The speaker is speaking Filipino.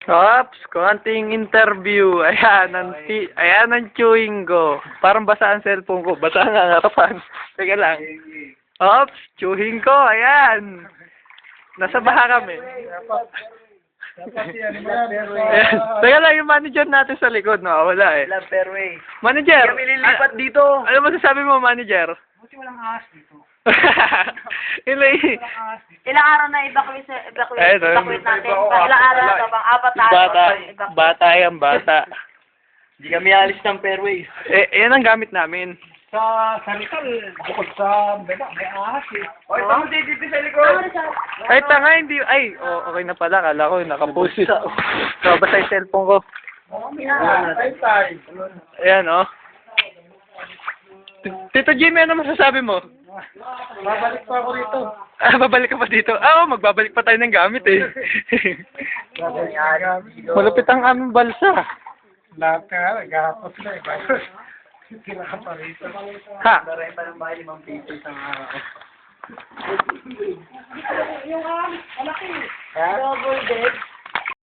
Ops, konting interview. Ayan ang chewing ko. Parang basa ang cellphone ko. Basa nga ang harapan. Teka lang. Ops, chewing ko. Ayan. Nasa baha kami. Ayan. Teka lang, yung manager natin sa likod, no? Wala eh. Love fairway. Manager! Kami lilipat dito. Ano masasabi mo, manager? Buti walang ahas dito. Ilang araw na evacuate Ayun, natin. Ilang araw na ito, pang 4 na araw. Bata yan, bata. Hindi kami alis ng fairway. Yan ang gamit namin. Sa Rizal, bukod sa beda, may ahas eh. Oy, tamo dito sa likod. Ay, tanga, hindi. Ay, okay na pala. Kala ko, nakapost. Basta yung cellphone ko. Tay. Ayan, oh. Tito Jimmy, ano masasabi mo? Babalik pa ako rito. Babalik ka pa dito? Magbabalik pa tayo ng gamit eh. Babalik ka gamit. Malupit ang aming balsa. Lahat ka nga, naghahapos na eh. Sila ka pa rito. Ha? Daray pa ng bahay 5 pesos ang araw. Double dead.